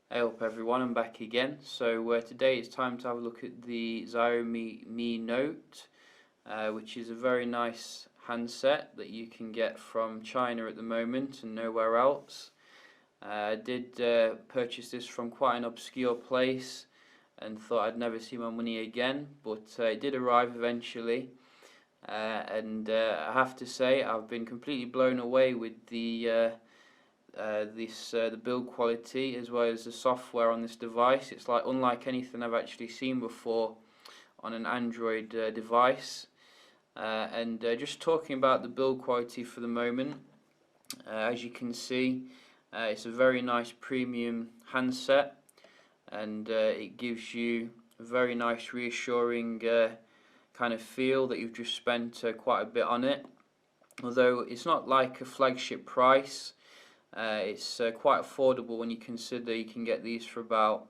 Hey up everyone, I'm back again. So today it's time to have a look at the Xiaomi Mi Note, which is a very nice handset that you can get from China at the moment and nowhere else. I did purchase this from quite an obscure place and thought I'd never see my money again, but it did arrive eventually. And I have to say I've been completely blown away with the build quality as well as the software on this device. It's like unlike anything I've actually seen before on an Android device. And just talking about the build quality for the moment, as you can see, it's a very nice premium handset, and it gives you a very nice reassuring kind of feel that you've just spent quite a bit on it. Although it's not like a flagship price, it's quite affordable when you consider you can get these for about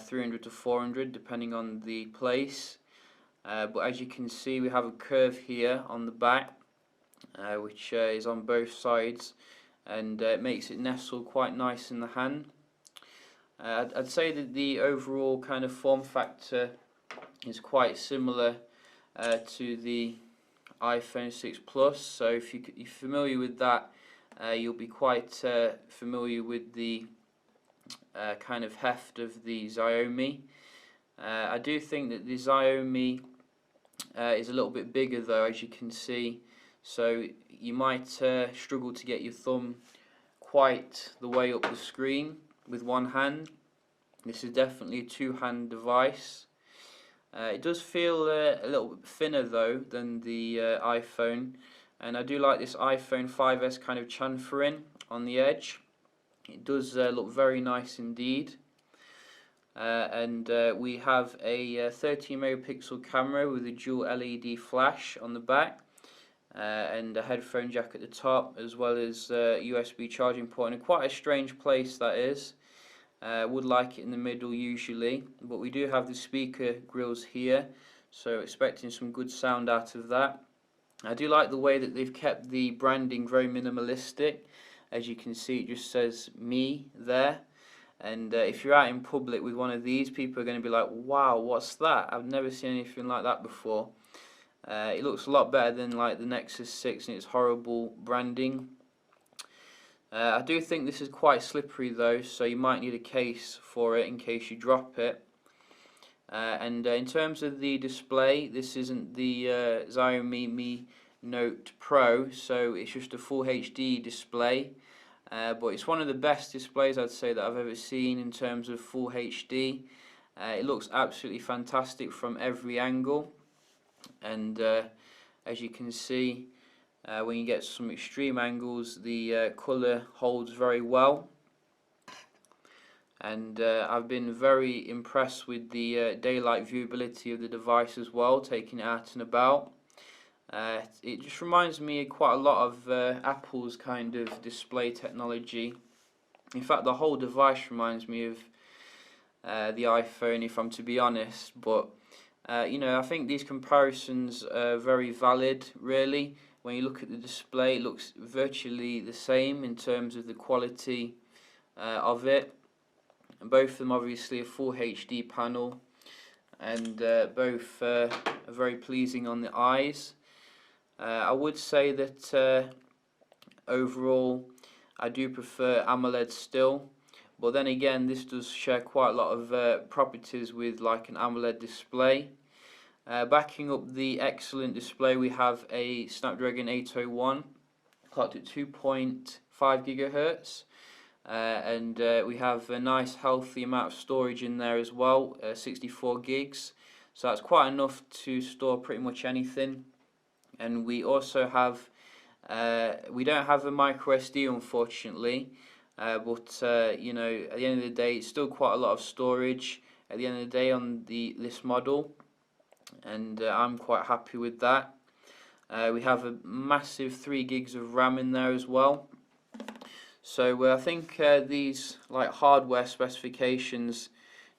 300 to 400 depending on the place. But as you can see, we have a curve here on the back, which is on both sides, and it makes it nestle quite nice in the hand. I'd say that the overall kind of form factor is quite similar to the iPhone 6 Plus, so if you're familiar with that, you'll be quite familiar with the kind of heft of the Xiaomi. I do think that the Xiaomi is a little bit bigger though, as you can see, so you might struggle to get your thumb quite the way up the screen with one hand. This is definitely a two-hand device. It does feel a little bit thinner though than the iPhone, and I do like this iPhone 5S kind of chamfering on the edge. It does look very nice indeed. And we have a 13 megapixel camera with a dual LED flash on the back, and a headphone jack at the top, as well as a USB charging port in quite a strange place that is. Would like it in the middle usually, but we do have the speaker grills here, so expecting some good sound out of that. I do like the way that they've kept the branding very minimalistic. As you can see, it just says "me" there, and if you're out in public with one of these, people are going to be like, wow, what's that? I've never seen anything like that before. It looks a lot better than like the Nexus 6 and its horrible branding. I do think this is quite slippery though, so you might need a case for it in case you drop it. And in terms of the display, this isn't the Xiaomi Mi Note Pro, so it's just a full HD display. But it's one of the best displays I'd say that I've ever seen in terms of full HD. It looks absolutely fantastic from every angle, and as you can see, when you get some extreme angles, the colour holds very well. And I've been very impressed with the daylight viewability of the device as well, taking it out and about. It just reminds me quite a lot of Apple's kind of display technology. In fact, the whole device reminds me of the iPhone, if I'm to be honest. But I think these comparisons are very valid, really. When you look at the display, it looks virtually the same in terms of the quality of it. And both of them obviously a full HD panel, and both are very pleasing on the eyes. I would say that overall I do prefer AMOLED still, but then again this does share quite a lot of properties with like an AMOLED display. Backing up the excellent display, we have a Snapdragon 801 clocked at 2.5 gigahertz. And we have a nice healthy amount of storage in there as well, 64 gigs, so that's quite enough to store pretty much anything. And we also have we don't have a micro SD unfortunately, but at the end of the day it's still quite a lot of storage at the end of the day on this model, and I'm quite happy with that. We have a massive 3 gigs of RAM in there as well. So I think these like hardware specifications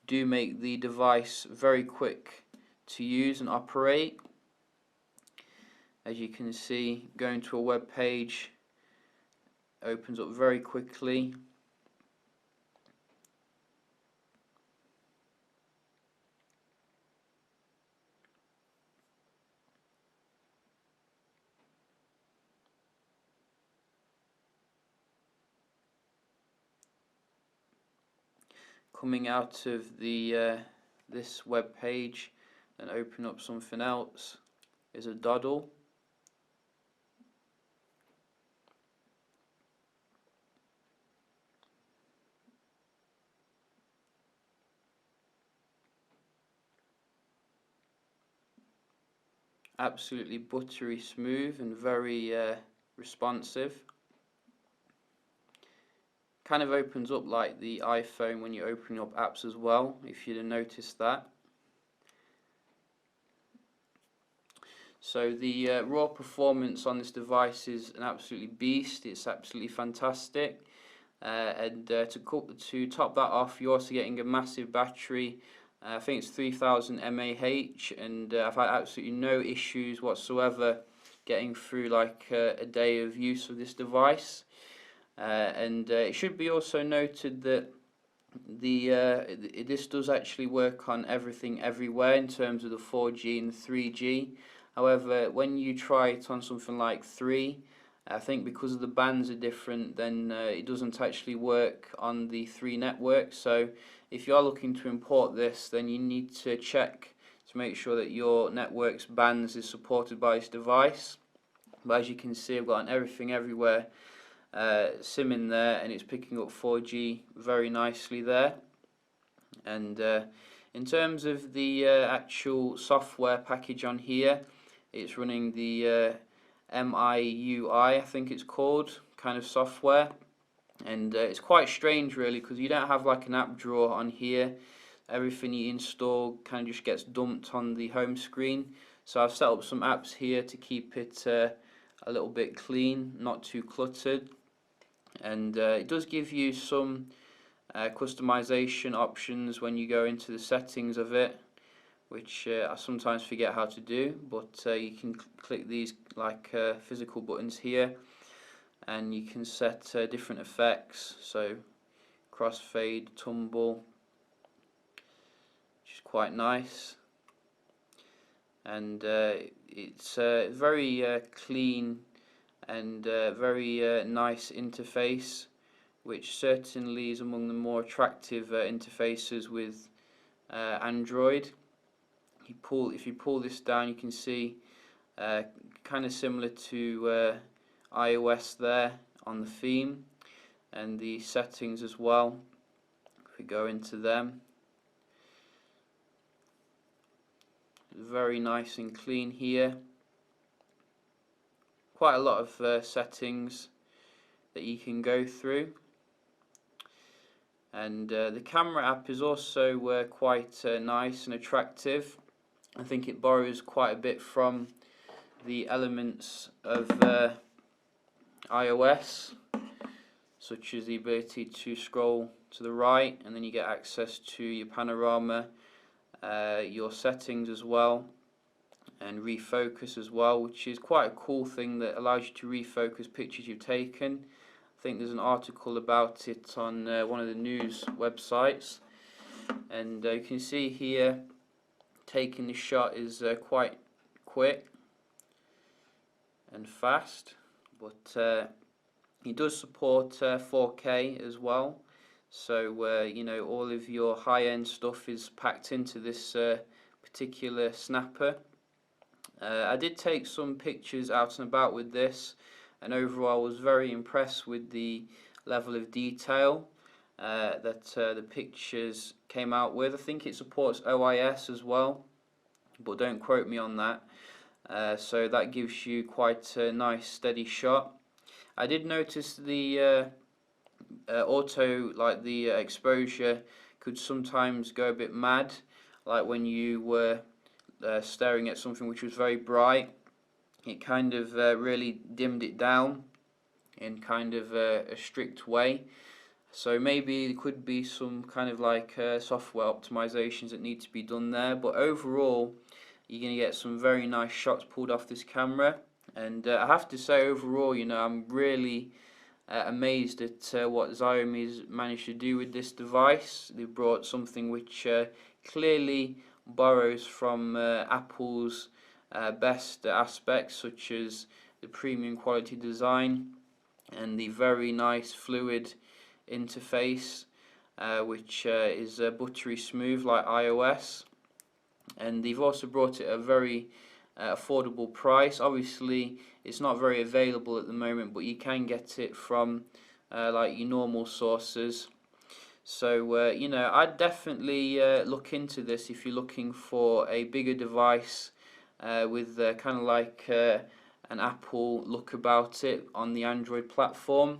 do make the device very quick to use and operate. As you can see, going to a web page opens up very quickly. coming out of the this web page and open up something else is a doddle. Absolutely buttery smooth and very responsive. Kind of opens up like the iPhone when you're opening up apps as well, if you'd have noticed that. So the raw performance on this device is an absolutely beast. It's absolutely fantastic. And to top that off, you're also getting a massive battery. I think it's 3000 mAh, and I've had absolutely no issues whatsoever getting through like a day of use of this device. And it should be also noted that this does actually work on everything everywhere in terms of the 4G and the 3G. However, when you try it on something like 3, I think because the bands are different, then it doesn't actually work on the 3 network. So if you are looking to import this, then you need to check to make sure that your network's bands is supported by this device. But as you can see, I've got an everything everywhere SIM in there, and it's picking up 4G very nicely there. And in terms of the actual software package on here, it's running the MIUI, I think it's called, kind of software. And it's quite strange really, because you don't have like an app drawer on here. Everything you install kind of just gets dumped on the home screen. So I've set up some apps here to keep it a little bit clean, not too cluttered. And it does give you some customization options when you go into the settings of it, which I sometimes forget how to do, but you can click these like physical buttons here, and you can set different effects, so crossfade, tumble, which is quite nice. And it's very clean and very nice interface, which certainly is among the more attractive interfaces with Android. If you pull this down, you can see kind of similar to iOS there on the theme and the settings as well. If we go into them, very nice and clean here. Quite a lot of settings that you can go through, and the camera app is also quite nice and attractive. I think it borrows quite a bit from the elements of iOS, such as the ability to scroll to the right, and then you get access to your panorama, your settings as well, and refocus as well, which is quite a cool thing that allows you to refocus pictures you've taken. I think there's an article about it on one of the news websites, and you can see here taking the shot is quite quick and fast, but it does support 4K as well, so you know, all of your high-end stuff is packed into this particular snapper. I did take some pictures out and about with this, and overall I was very impressed with the level of detail that the pictures came out with. I think it supports OIS as well, but don't quote me on that. So that gives you quite a nice steady shot. I did notice the the exposure could sometimes go a bit mad, like when you were staring at something which was very bright. It kind of really dimmed it down in kind of a strict way. So maybe there could be some kind of like software optimizations that need to be done there, but overall you're going to get some very nice shots pulled off this camera. And I have to say, overall, you know, I'm really amazed at what Xiaomi's managed to do with this device. They brought something which clearly borrows from Apple's best aspects, such as the premium quality design and the very nice fluid interface. which is buttery smooth like iOS, and they've also brought it at a very affordable price. Obviously it's not very available at the moment, but you can get it from like your normal sources. So you know, I'd definitely look into this if you're looking for a bigger device with kind of like an Apple look about it on the Android platform.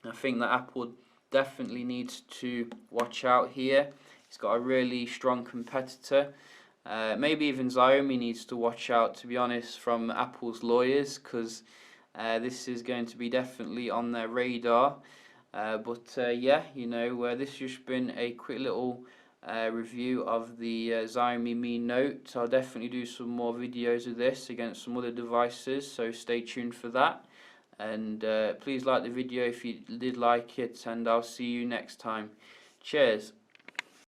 I think that Apple definitely needs to watch out here. It's got a really strong competitor. Maybe even Xiaomi needs to watch out, to be honest, from Apple's lawyers, because this is going to be definitely on their radar. But yeah, you know, this has just been a quick little review of the Xiaomi Mi Note. I'll definitely do some more videos of this against some other devices, so stay tuned for that. And please like the video if you did like it, and I'll see you next time. Cheers.